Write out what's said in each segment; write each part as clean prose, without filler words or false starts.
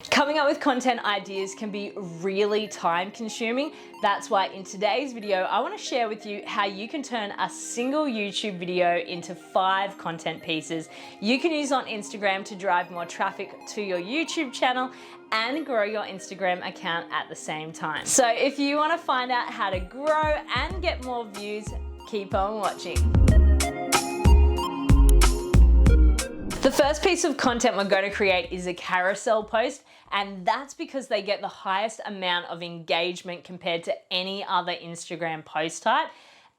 Coming up with content ideas can be really time consuming. That's why in today's video, I want to share with you how you can turn a single YouTube video into 5 content pieces you can use on Instagram to drive more traffic to your YouTube channel and grow your Instagram account at the same time. So if you want to find out how to grow and get more views, keep on watching. The first piece of content we're going to create is a carousel post, and that's because they get the highest amount of engagement compared to any other Instagram post type.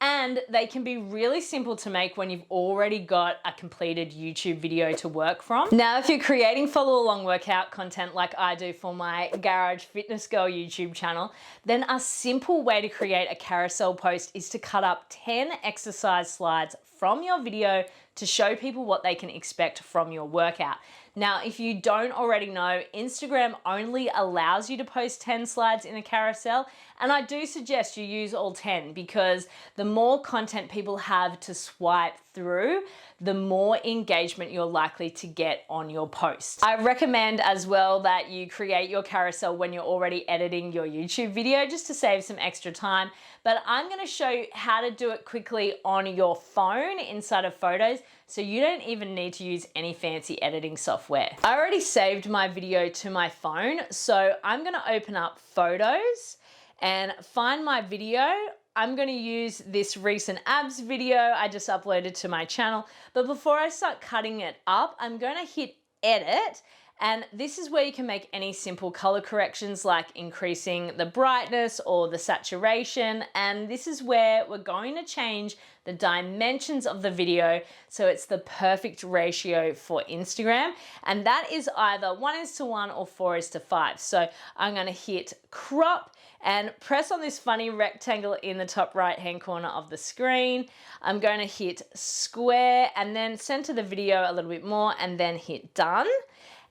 And they can be really simple to make when you've already got a completed YouTube video to work from. Now, if you're creating follow along workout content like I do for my Garage Fitness Girl YouTube channel, then a simple way to create a carousel post is to cut up 10 exercise slides from your video to show people what they can expect from your workout. Now, if you don't already know, Instagram only allows you to post 10 slides in a carousel, and I do suggest you use all 10 because the more content people have to swipe through, the more engagement you're likely to get on your post. I recommend as well that you create your carousel when you're already editing your YouTube video just to save some extra time, but I'm gonna show you how to do it quickly on your phone inside of Photos, so you don't even need to use any fancy editing software. I already saved my video to my phone, so I'm gonna open up Photos and find my video. I'm gonna use this recent abs video I just uploaded to my channel, but before I start cutting it up, I'm gonna hit edit, and this is where you can make any simple color corrections like increasing the brightness or the saturation, and this is where we're going to change the dimensions of the video so it's the perfect ratio for Instagram, and that is either 1:1 or 4:5. So I'm gonna hit crop and press on this funny rectangle in the top right hand corner of the screen. I'm going to hit square and then center the video a little bit more and then hit done.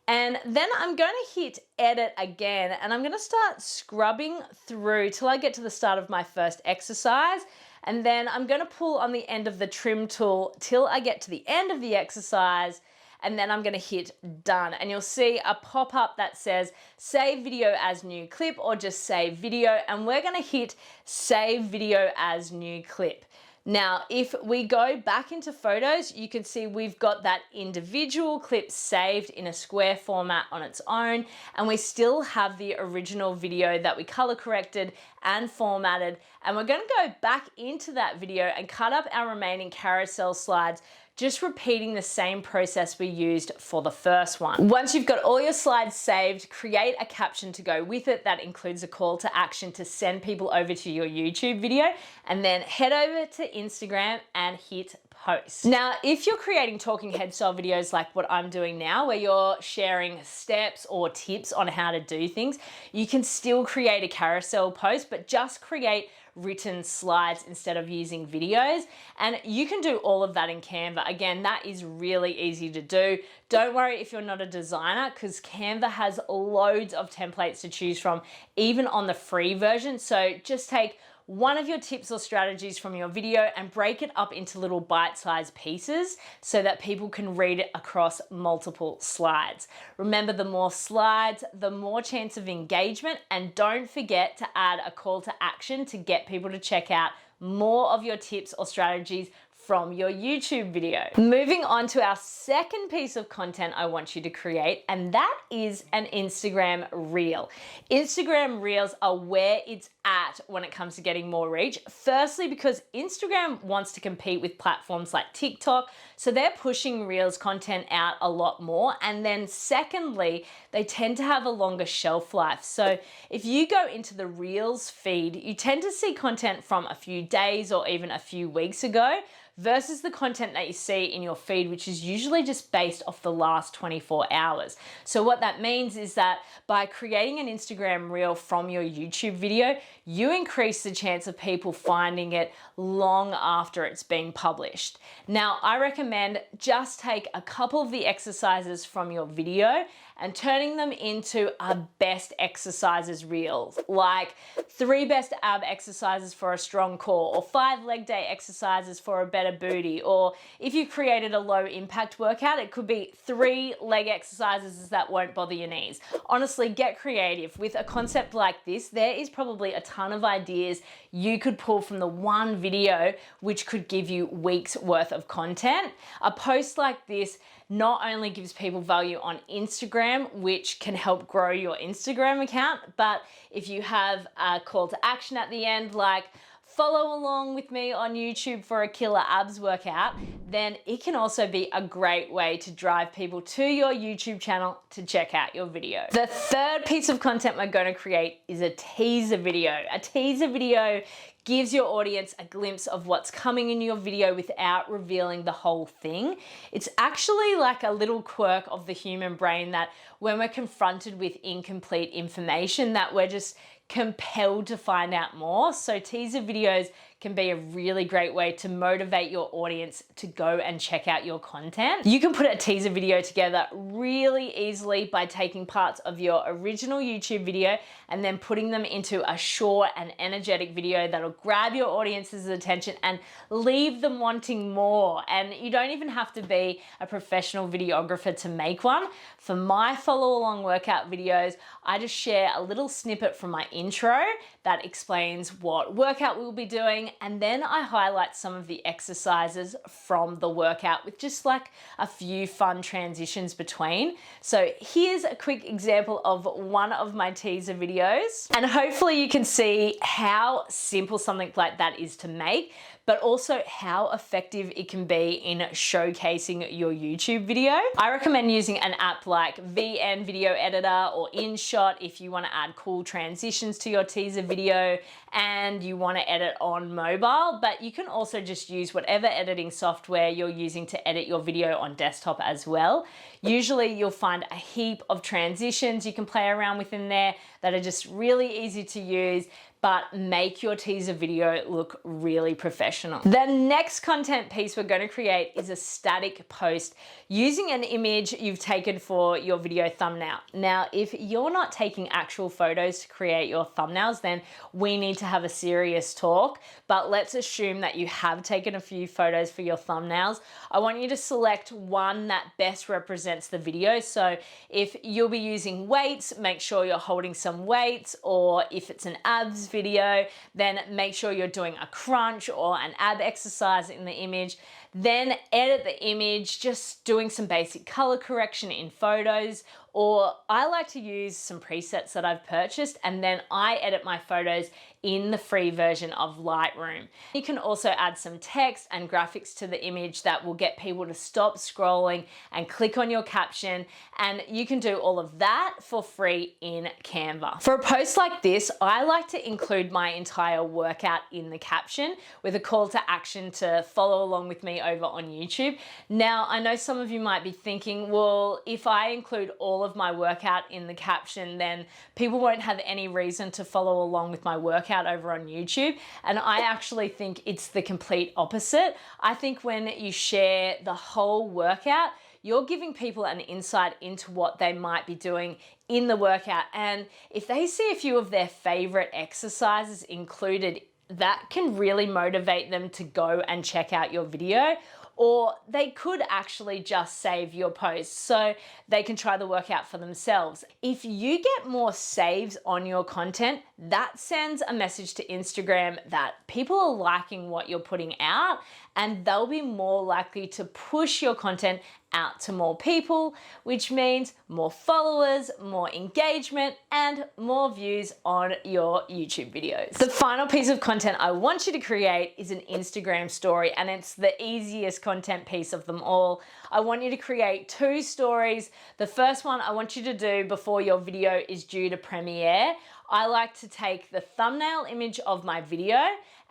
And then I'm going to hit edit again, and I'm going to start scrubbing through till I get to the start of my first exercise. And then I'm going to pull on the end of the trim tool till I get to the end of the exercise. And then I'm going to hit done, and you'll see a pop-up that says save video as new clip or just save video, and we're going to hit save video as new clip. Now, if we go back into Photos, you can see we've got that individual clip saved in a square format on its own, and we still have the original video that we color corrected and formatted, and we're going to go back into that video and cut up our remaining carousel slides, just repeating the same process we used for the first one. Once you've got all your slides saved, create a caption to go with it that includes a call to action to send people over to your YouTube video, and then head over to Instagram and hit post. Now, if you're creating talking head style videos like what I'm doing now, where you're sharing steps or tips on how to do things, you can still create a carousel post, but just create written slides instead of using videos, and you can do all of that in Canva. Again, that is really easy to do. Don't worry if you're not a designer, because Canva has loads of templates to choose from, even on the free version. So just take one of your tips or strategies from your video and break it up into little bite-sized pieces so that people can read it across multiple slides. Remember, the more slides, the more chance of engagement, and don't forget to add a call to action to get people to check out more of your tips or strategies from your YouTube video. Moving on to our second piece of content I want you to create, and that is an Instagram Reel. Instagram Reels are where it's at when it comes to getting more reach. Firstly, because Instagram wants to compete with platforms like TikTok, so they're pushing Reels content out a lot more. And then secondly, they tend to have a longer shelf life. So if you go into the Reels feed, you tend to see content from a few days or even a few weeks ago, versus the content that you see in your feed, which is usually just based off the last 24 hours. So what that means is that by creating an Instagram Reel from your YouTube video, you increase the chance of people finding it long after it's been published. Now, I recommend just take a couple of the exercises from your video and turning them into a best exercises reels, like 3 best ab exercises for a strong core, or 5 leg day exercises for a better booty. Or if you created a low impact workout, it could be 3 leg exercises that won't bother your knees. Honestly, get creative. With a concept like this, there is probably a ton of ideas you could pull from the one video, which could give you weeks worth of content. A post like this not only gives people value on Instagram, which can help grow your Instagram account, but if you have a call to action at the end, like follow along with me on YouTube for a killer abs workout, then it can also be a great way to drive people to your YouTube channel to check out your video. The third piece of content we're going to create is a teaser video. A teaser video gives your audience a glimpse of what's coming in your video without revealing the whole thing. It's actually like a little quirk of the human brain that when we're confronted with incomplete information, that we're just compelled to find out more. So teaser videos can be a really great way to motivate your audience to go and check out your content. You can put a teaser video together really easily by taking parts of your original YouTube video and then putting them into a short and energetic video that'll grab your audience's attention and leave them wanting more. And you don't even have to be a professional videographer to make one. For my follow along workout videos, I just share a little snippet from my intro that explains what workout we'll be doing, and then I highlight some of the exercises from the workout with just like a few fun transitions between. So here's a quick example of one of my teaser videos, and hopefully you can see how simple something like that is to make, but also how effective it can be in showcasing your YouTube video. I recommend using an app like VN Video Editor or InShot if you want to add cool transitions to your teaser video and you want to edit on mobile, but you can also just use whatever editing software you're using to edit your video on desktop as well. Usually you'll find a heap of transitions you can play around with in there that are just really easy to use, but make your teaser video look really professional. The next content piece we're going to create is a static post using an image you've taken for your video thumbnail. Now, if you're not taking actual photos to create your thumbnails, then we need to have a serious talk, but let's assume that you have taken a few photos for your thumbnails. I want you to select one that best represents the video. So if you'll be using weights, make sure you're holding some weights, or if it's an abs video, then make sure you're doing a crunch or an ab exercise in the image. Then edit the image, just doing some basic color correction in photos, or I like to use some presets that I've purchased, and then I edit my photos in the free version of Lightroom. You can also add some text and graphics to the image that will get people to stop scrolling and click on your caption, and you can do all of that for free in Canva. For a post like this, I like to include my entire workout in the caption with a call to action to follow along with me over on YouTube. Now, I know some of you might be thinking, well, if I include all of my workout in the caption, then people won't have any reason to follow along with my workout over on YouTube. And I actually think it's the complete opposite. I think when you share the whole workout, you're giving people an insight into what they might be doing in the workout. And if they see a few of their favorite exercises included, that can really motivate them to go and check out your video. Or they could actually just save your post so they can try the workout for themselves. If you get more saves on your content, that sends a message to Instagram that people are liking what you're putting out, and they'll be more likely to push your content out to more people, which means more followers, more engagement, and more views on your YouTube videos. The final piece of content I want you to create is an Instagram story, and it's the easiest content piece of them all. I want you to create 2 stories. The first one I want you to do before your video is due to premiere. I like to take the thumbnail image of my video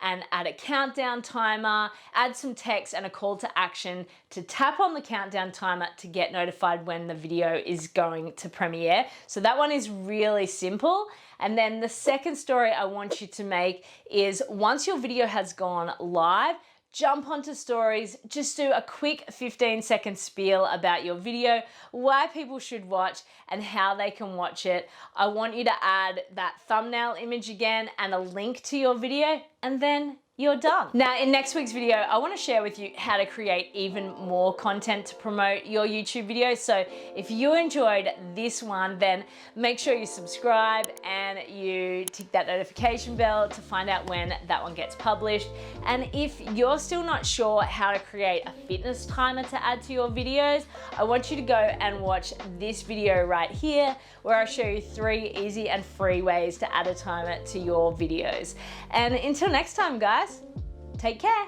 and add a countdown timer, add some text and a call to action to tap on the countdown timer to get notified when the video is going to premiere. So that one is really simple. And then the second story I want you to make is once your video has gone live, jump onto stories, just do a quick 15-second spiel about your video, why people should watch and how they can watch it. I want you to add that thumbnail image again and a link to your video, and then you're done. Now, in next week's video, I want to share with you how to create even more content to promote your YouTube videos. So if you enjoyed this one, then make sure you subscribe and you tick that notification bell to find out when that one gets published. And if you're still not sure how to create a fitness timer to add to your videos, I want you to go and watch this video right here, where I show you 3 easy and free ways to add a timer to your videos. And until next time, guys, take care.